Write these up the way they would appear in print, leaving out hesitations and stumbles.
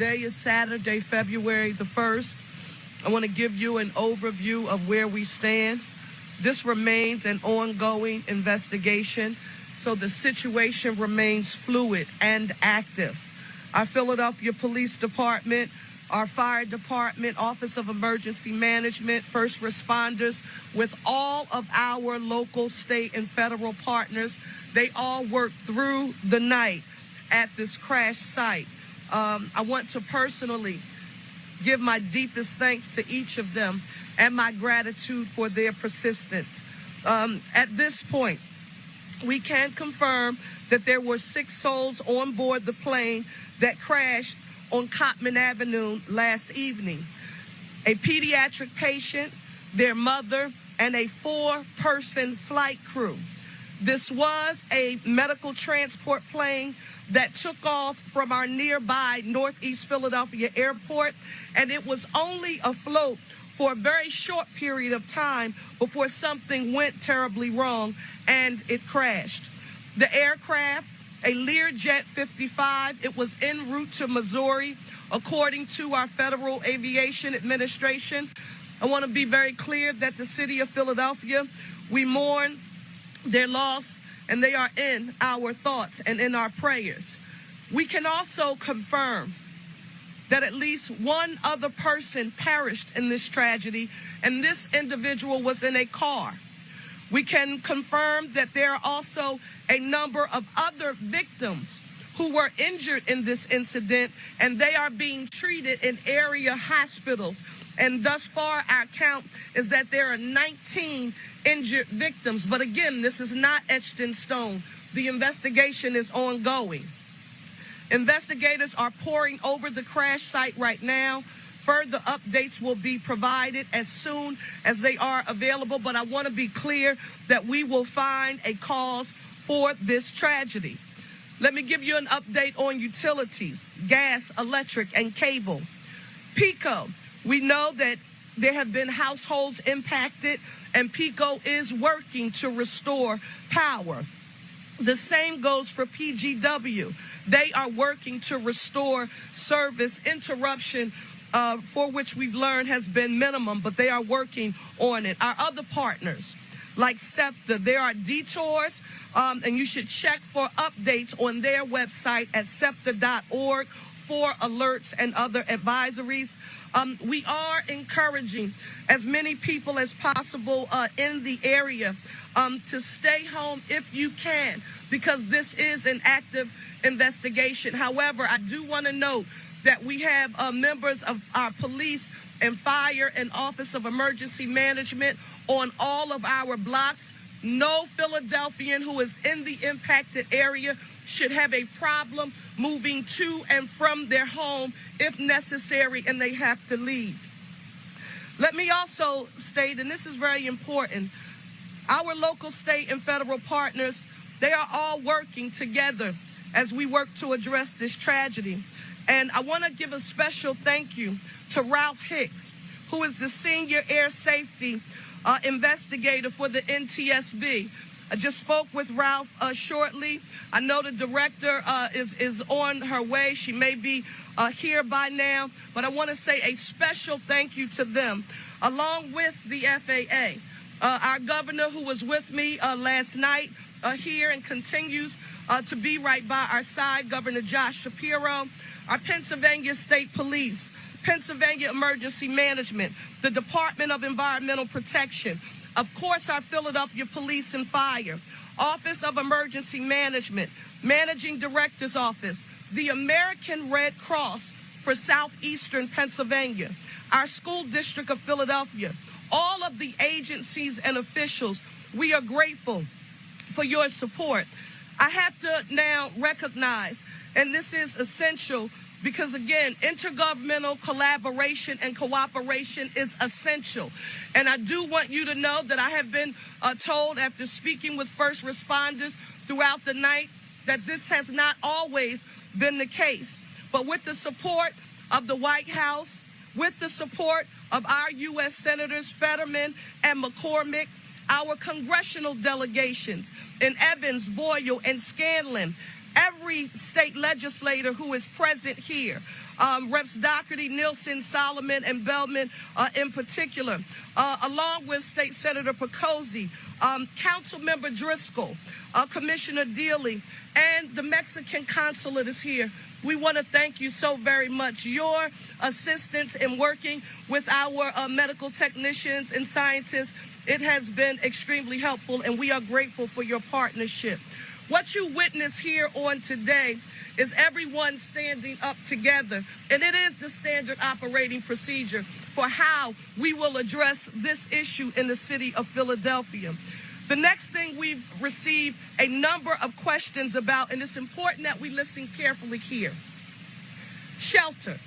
Today is Saturday, February the 1st. I want to give you an overview of where we stand. This remains an ongoing investigation, so the situation remains fluid and active. Our Philadelphia Police Department, our Fire Department, Office of Emergency Management, first responders, with all of our local, state, and federal partners, they all worked through the night at this crash site. I want to personally give my deepest thanks to each of them and my gratitude for their persistence. At this point, we can confirm that there were 6 souls on board the plane that crashed on Cottman Avenue last evening. A pediatric patient, their mother, and a 4-person flight crew. This was a medical transport plane that took off from our nearby Northeast Philadelphia airport, and it was only afloat for a very short period of time before something went terribly wrong and it crashed. The aircraft, a Learjet 55, it was en route to Missouri, according to our Federal Aviation Administration. I want to be very clear that the city of Philadelphia, we mourn their loss, and they are in our thoughts and in our prayers. We can also confirm that at least one other person perished in this tragedy, and this individual was in a car. We can confirm that there are also a number of other victims who were injured in this incident, and they are being treated in area hospitals. And thus far, our count is that there are 19 injured victims. But again, this is not etched in stone. The investigation is ongoing. Investigators are poring over the crash site right now. Further updates will be provided as soon as they are available, but I want to be clear that we will find a cause for this tragedy. Let me give you an update on utilities, gas, electric, and cable. PECO, we know that there have been households impacted, and PECO is working to restore power. The same goes for PGW. They are working to restore service. Interruption, for which we've learned has been minimum, but they are working on it. Our other partners, like SEPTA, there are detours, and you should check for updates on their website at septa.org for alerts and other advisories. We are encouraging as many people as possible in the area to stay home if you can, because this is an active investigation. However, I do want to note that we have members of our police and fire and Office of Emergency Management on all of our blocks. No Philadelphian who is in the impacted area should have a problem moving to and from their home if necessary and they have to leave. Let me also state, and this is very important, our local, state, and federal partners, they are all working together as we work to address this tragedy. And I want to give a special thank you to Ralph Hicks, who is the senior air safety investigator for the NTSB. I just spoke with Ralph shortly. I know the director is on her way. She may be here by now, but I want to say a special thank you to them, along with the FAA. Our governor, who was with me last night here and continues to be right by our side, Governor Josh Shapiro, our Pennsylvania State Police, Pennsylvania Emergency Management, the Department of Environmental Protection, of course, our Philadelphia Police and Fire, Office of Emergency Management, Managing Director's Office, the American Red Cross for Southeastern Pennsylvania, our School District of Philadelphia, all of the agencies and officials, we are grateful for your support. I have to now recognize, and this is essential, because again, intergovernmental collaboration and cooperation is essential. And I do want you to know that I have been told, after speaking with first responders throughout the night, that this has not always been the case. But with the support of the White House, with the support of our U.S. Senators Fetterman and McCormick, our congressional delegations in Evans, Boyle, and Scanlon, every state legislator who is present here, Reps Doherty, Nielsen, Solomon, and Bellman in particular, along with State Senator Picozzi, Councilmember Driscoll, Commissioner Dealey, and the Mexican consulate is here. We want to thank you so very much. Your assistance in working with our medical technicians and scientists, it has been extremely helpful, and we are grateful for your partnership. What you witness here on today is everyone standing up together, and it is the standard operating procedure for how we will address this issue in the city of Philadelphia. The next thing we've received a number of questions about, and it's important that we listen carefully here. Shelter.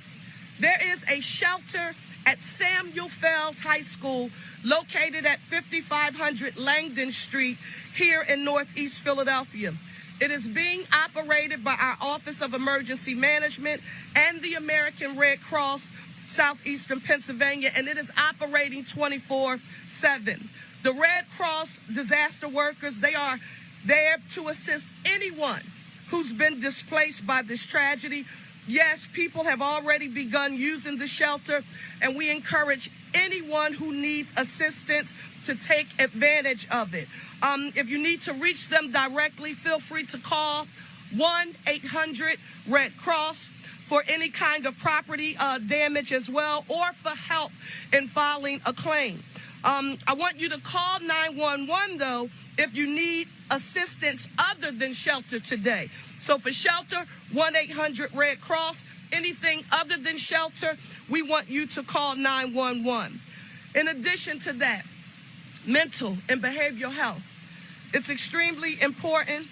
There is a shelter at Samuel Fells High School located at 5500 Langdon Street here in Northeast Philadelphia. It is being operated by our Office of Emergency Management and the American Red Cross Southeastern Pennsylvania, and it is operating 24/7. The Red Cross disaster workers, they are there to assist anyone who's been displaced by this tragedy. Yes, people have already begun using the shelter, and we encourage anyone who needs assistance to take advantage of it. If you need to reach them directly, feel free to call 1-800-RED-CROSS for any kind of property damage as well, or for help in filing a claim. I want you to call 911, though, if you need assistance other than shelter today. So for shelter, 1-800-RED-CROSS. Anything other than shelter, we want you to call 911. In addition to that, mental and behavioral health. It's extremely important.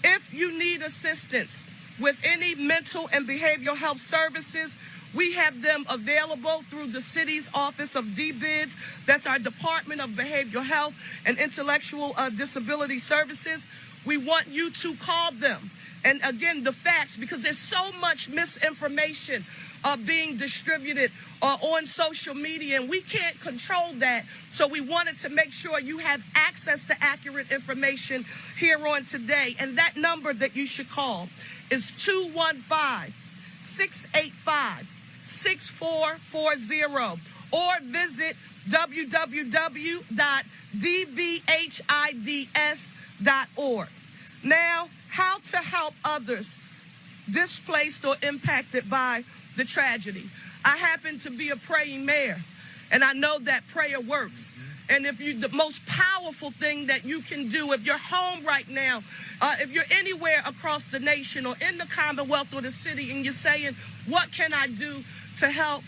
If you need assistance with any mental and behavioral health services, we have them available through the city's Office of DBIDS. That's our Department of Behavioral Health and Intellectual Disability Services. We want you to call them. And again, the facts, because there's so much misinformation being distributed on social media, and we can't control that. So we wanted to make sure you have access to accurate information here on today. And that number that you should call is 215-685-6440, or visit www.dbhids.org. Now, how to help others displaced or impacted by the tragedy. I happen to be a praying mayor, and I know that prayer works. And the most powerful thing that you can do, if you're home right now, if you're anywhere across the nation or in the Commonwealth or the city, and you're saying, what can I do to help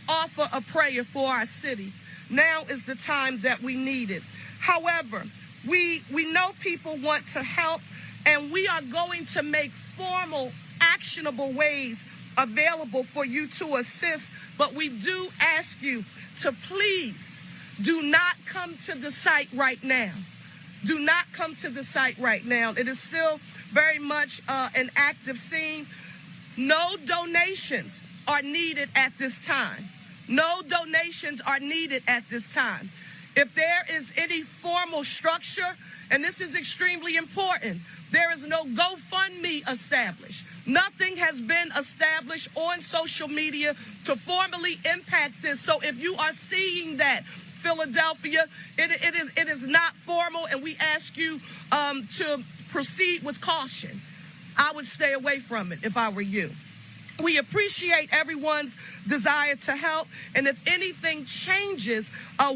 offer a prayer for our city? Now is the time that we need it. However, we know people want to help, and we are going to make formal, actionable ways available for you to assist, but we do ask you to please do not come to the site right now. Do not come to the site right now. It is still very much an active scene. No donations are needed at this time. No donations are needed at this time. If there is any formal structure, and this is extremely important, there is no GoFundMe established. Nothing has been established on social media to formally impact this. So if you are seeing that, Philadelphia, it is not formal, and we ask you to proceed with caution. I would stay away from it if I were you. We appreciate everyone's desire to help, and if anything changes,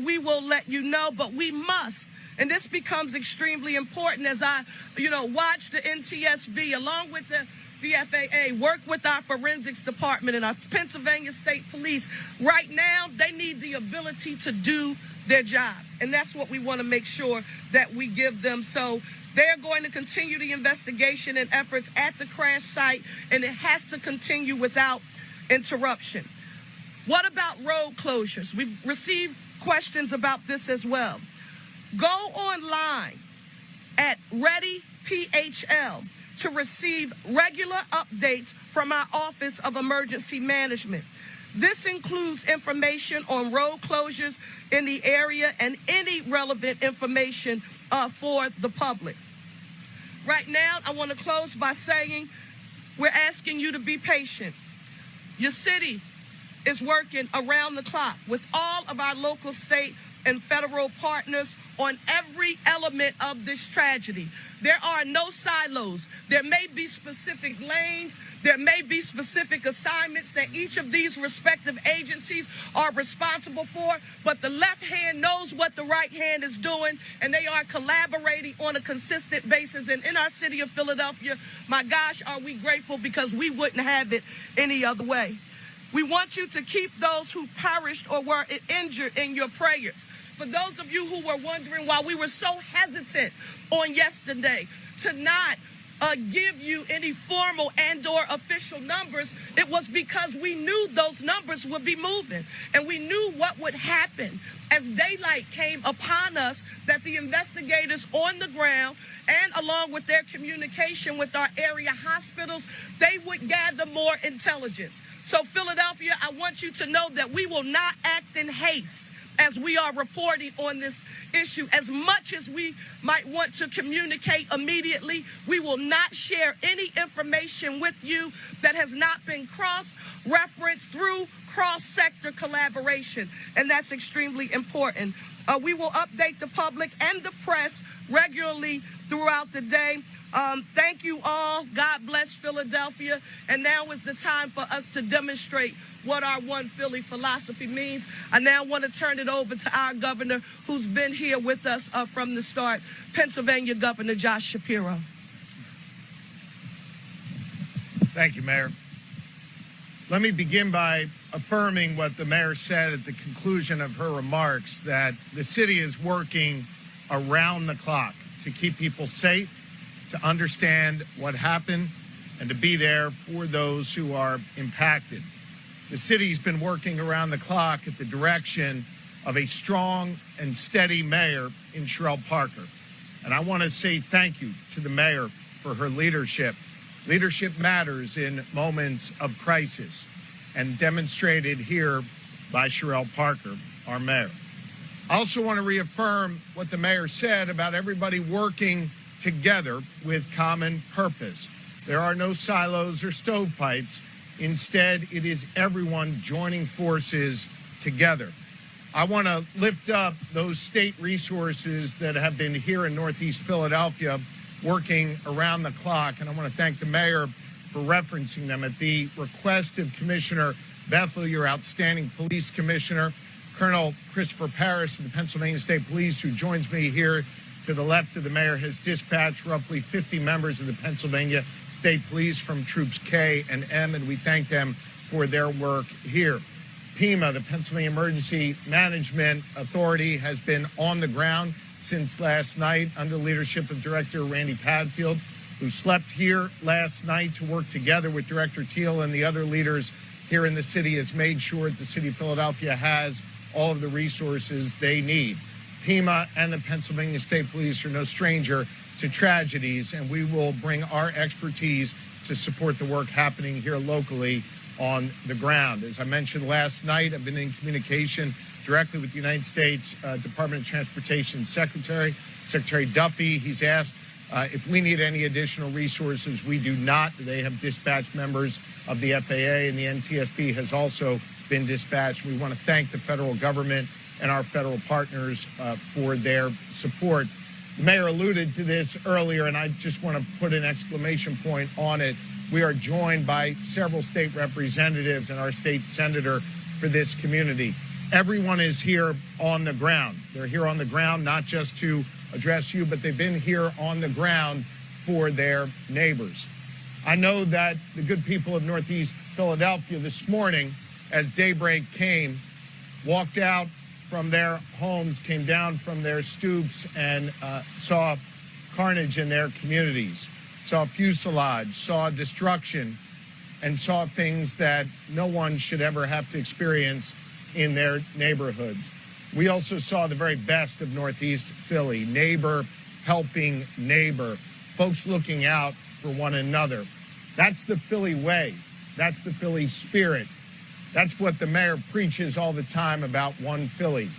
we will let you know, but we must. And this becomes extremely important as I, watch the NTSB along with the FAA work with our forensics department and our Pennsylvania State Police. Right now, they need the ability to do their jobs, and that's what we want to make sure that we give them. So they're going to continue the investigation and efforts at the crash site, and it has to continue without interruption. What about road closures? We've received questions about this as well. Go online at ReadyPHL to receive regular updates from our Office of Emergency Management. This includes information on road closures in the area and any relevant information for the public. Right now, I want to close by saying we're asking you to be patient. Your city is working around the clock with all of our local, state, and federal partners on every element of this tragedy. There are no silos. There may be specific lanes. There may be specific assignments that each of these respective agencies are responsible for, but the left hand knows what the right hand is doing, and they are collaborating on a consistent basis. And in our city of Philadelphia, my gosh, are we grateful, because we wouldn't have it any other way. We want you to keep those who perished or were injured in your prayers. For those of you who were wondering why we were so hesitant on yesterday to not give you any formal and/or official numbers, it was because we knew those numbers would be moving, and we knew what would happen as daylight came upon us, that the investigators on the ground, and along with their communication with our area hospitals, they would gather more intelligence. So Philadelphia, I want you to know that we will not act in haste as we are reporting on this issue. As much as we might want to communicate immediately, we will not share any information with you that has not been cross-referenced through cross-sector collaboration, and that's extremely important. We will update the public and the press regularly throughout the day. Thank you all. God bless Philadelphia. And now is the time for us to demonstrate what our One Philly philosophy means. I now want to turn it over to our governor, who's been here with us from the start, Pennsylvania Governor Josh Shapiro. Thank you, Mayor. Let me begin by affirming what the mayor said at the conclusion of her remarks, that the city is working around the clock to keep people safe, to understand what happened, and to be there for those who are impacted. The city's been working around the clock at the direction of a strong and steady mayor in Sherelle Parker. And I want to say thank you to the mayor for her leadership. Leadership matters in moments of crisis, and demonstrated here by Sherelle Parker, our mayor. I also want to reaffirm what the mayor said about everybody working together with common purpose. There are no silos or stovepipes. Instead, it is everyone joining forces together. I want to lift up those state resources that have been here in Northeast Philadelphia working around the clock, and I want to thank the mayor for referencing them. At the request of Commissioner Bethel, your outstanding police commissioner, Colonel Christopher Parris of the Pennsylvania State Police, who joins me here to the left of the mayor, has dispatched roughly 50 members of the Pennsylvania State Police from Troops K and M, and we thank them for their work here. PEMA, the Pennsylvania Emergency Management Authority, has been on the ground since last night under the leadership of Director Randy Padfield, who slept here last night to work together with Director Teal and the other leaders here in the city, has made sure that the city of Philadelphia has all of the resources they need. PEMA and the Pennsylvania State Police are no stranger to tragedies, and we will bring our expertise to support the work happening here locally on the ground. As I mentioned last night, I've been in communication directly with the United States Department of Transportation Secretary Duffy. He's asked if we need any additional resources. We do not. They have dispatched members of the FAA, and the NTSB has also been dispatched. We want to thank the federal government and our federal partners for their support. The mayor alluded to this earlier, and I just want to put an exclamation point on it. We are joined by several state representatives and our state senator for this community. Everyone is here on the ground. They're here on the ground not just to address you, but they've been here on the ground for their neighbors. I know that the good people of Northeast Philadelphia this morning, as daybreak came, walked out from their homes, came down from their stoops, and saw carnage in their communities, saw fuselage, saw destruction, and saw things that no one should ever have to experience in their neighborhoods. We also saw the very best of Northeast Philly, neighbor helping neighbor, folks looking out for one another. That's the Philly way. That's the Philly spirit. That's what the mayor preaches all the time about One Philly.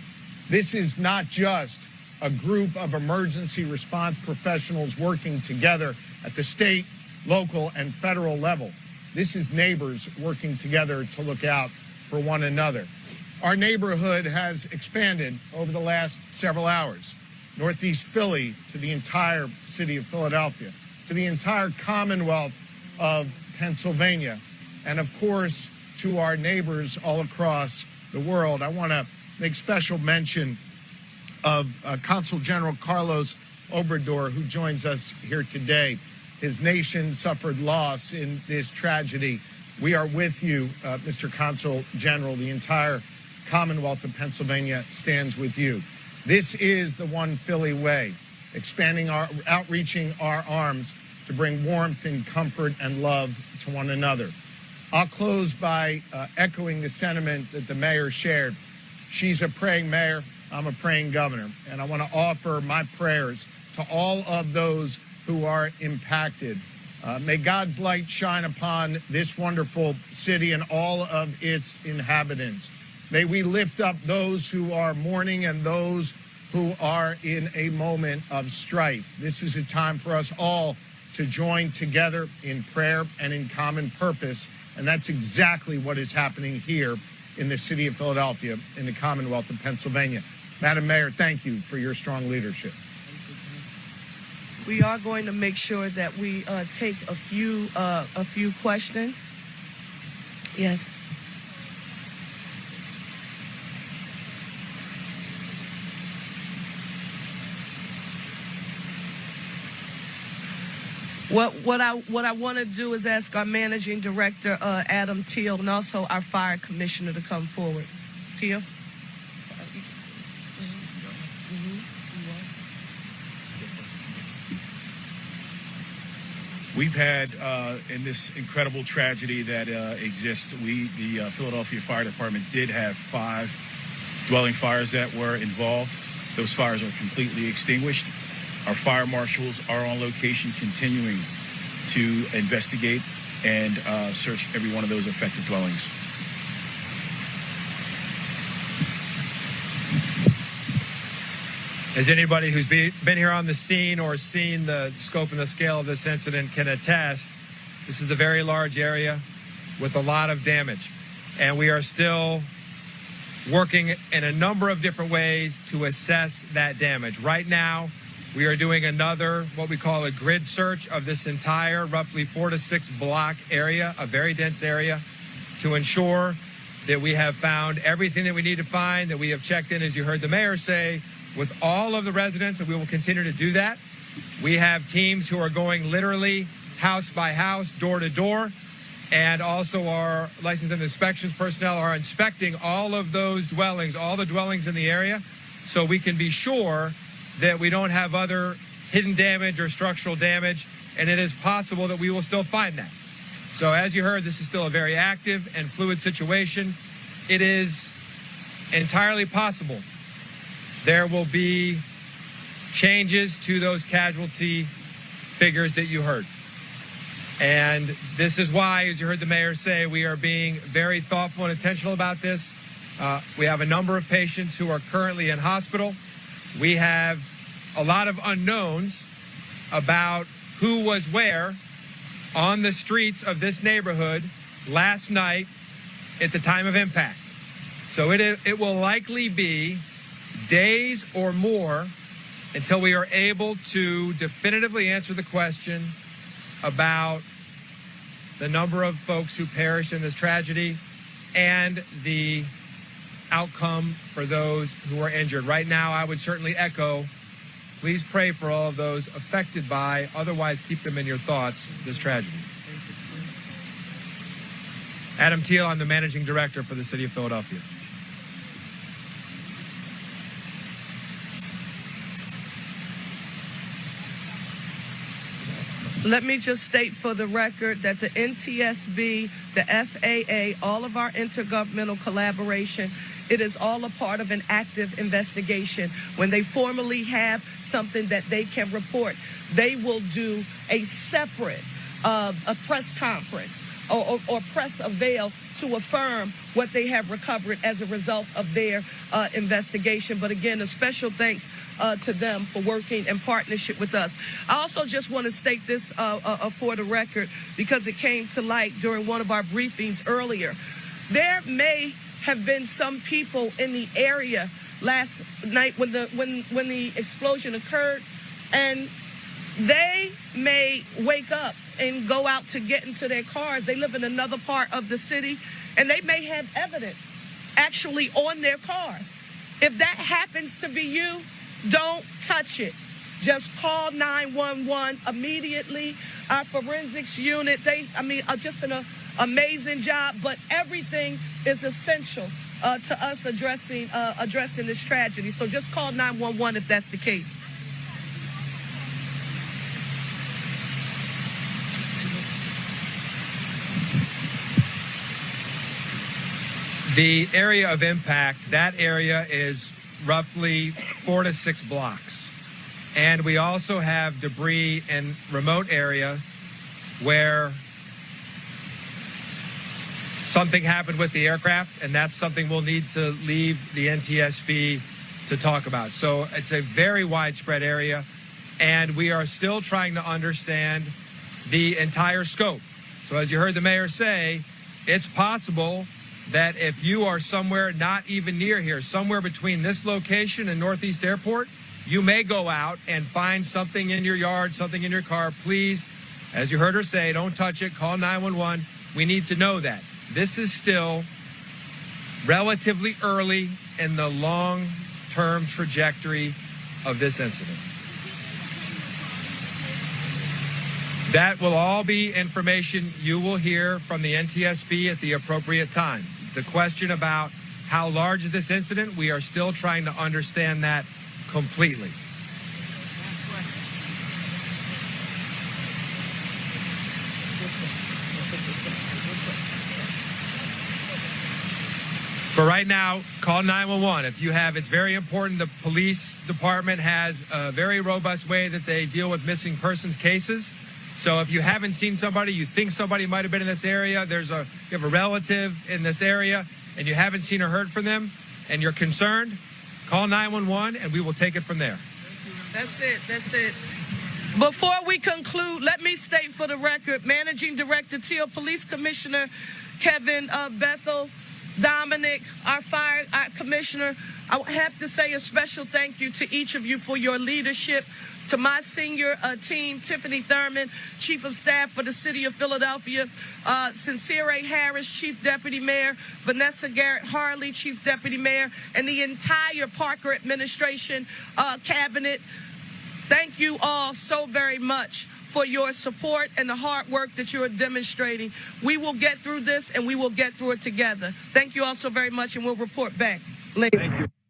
This is not just a group of emergency response professionals working together at the state, local, and federal level. This is neighbors working together to look out for one another. Our neighborhood has expanded over the last several hours. Northeast Philly to the entire city of Philadelphia, to the entire Commonwealth of Pennsylvania, and of course, to our neighbors all across the world. I want to make special mention of Consul General Carlos Obrador, who joins us here today. His nation suffered loss in this tragedy. We are with you, Mr. Consul General. The entire Commonwealth of Pennsylvania stands with you. This is the One Philly way, outreaching our arms to bring warmth and comfort and love to one another. I'll close by echoing the sentiment that the mayor shared. She's a praying mayor. I'm a praying governor. And I want to offer my prayers to all of those who are impacted. May God's light shine upon this wonderful city and all of its inhabitants. May we lift up those who are mourning and those who are in a moment of strife. This is a time for us all to join together in prayer and in common purpose. And that's exactly what is happening here in the city of Philadelphia, in the Commonwealth of Pennsylvania. Madam Mayor, thank you for your strong leadership. We are going to make sure that we take a few questions. Yes. What I want to do is ask our managing director, Adam Teal, and also our fire commissioner to come forward. Teal. We've had, in this incredible tragedy that exists, the Philadelphia Fire Department did have 5 dwelling fires that were involved. Those fires are completely extinguished. Our fire marshals are on location continuing to investigate and search every one of those affected dwellings. As anybody who's been here on the scene or seen the scope and the scale of this incident can attest, this is a very large area with a lot of damage. And we are still working in a number of different ways to assess that damage. Right now, we are doing another, what we call a grid search of this entire roughly 4 to 6 block area, a very dense area, to ensure that we have found everything that we need to find, that we have checked in, as you heard the mayor say, with all of the residents, and we will continue to do that. We have teams who are going literally house by house, door to door, and also our license and inspections personnel are inspecting all of those dwellings, all the dwellings in the area, so we can be sure that we don't have other hidden damage or structural damage, and it is possible that we will still find that. So as you heard, this is still a very active and fluid situation. It is entirely possible there will be changes to those casualty figures that you heard. And this is why, as you heard the mayor say, we are being very thoughtful and intentional about this. We have a number of patients who are currently in hospital. We have a lot of unknowns about who was where on the streets of this neighborhood last night at the time of impact. So it will likely be days or more until we are able to definitively answer the question about the number of folks who perished in this tragedy and the outcome for those who are injured. Right now, I would certainly echo, please pray for all of those affected by, otherwise keep them in your thoughts, this tragedy. Adam Teal, I'm the managing director for the city of Philadelphia. Let me just state for the record that the NTSB, the FAA, all of our intergovernmental collaboration, it is all a part of an active investigation. When they formally have something that they can report, they will do a separate a press conference or press a veil to affirm what they have recovered as a result of their investigation. But again, a special thanks to them for working in partnership with us. I also just want to state this for the record, because it came to light during one of our briefings earlier. There may have been some people in the area last night when the explosion occurred, and they may wake up and go out to get into their cars. They live in another part of the city, and they may have evidence actually on their cars. If that happens to be you, don't touch it. Just call 911 immediately. Our forensics unit, just an amazing job, but everything is essential to us addressing this tragedy. So just call 911 if that's the case. The area of impact, that area is roughly 4 to 6 blocks. And we also have debris in remote area where something happened with the aircraft, and that's something we'll need to leave the NTSB to talk about. So it's a very widespread area, and we are still trying to understand the entire scope. So as you heard the mayor say, it's possible that if you are somewhere not even near here, somewhere between this location and Northeast Airport, you may go out and find something in your yard, something in your car. Please, as you heard her say, don't touch it. Call 911. We need to know that. This is still relatively early in the long-term trajectory of this incident. That will all be information you will hear from the NTSB at the appropriate time. The question about how large is this incident, we are still trying to understand that completely. For right now, call 911. If you have, it's very important. The police department has a very robust way that they deal with missing persons cases. So if you haven't seen somebody, you think somebody might have been in this area, you have a relative in this area, and you haven't seen or heard from them, and you're concerned, call 911, and we will take it from there. That's it. Before we conclude, let me state for the record, Managing Director Teal, Police Commissioner Kevin Bethel, Dominic, our Commissioner, I have to say a special thank you to each of you for your leadership. To my senior team, Tiffany Thurman, Chief of Staff for the City of Philadelphia, Sincere Harris, Chief Deputy Mayor, Vanessa Garrett Harley, Chief Deputy Mayor, and the entire Parker administration, cabinet. Thank you all so very much for your support and the hard work that you are demonstrating. We will get through this, and we will get through it together. Thank you all so very much, and we'll report back later. Thank you.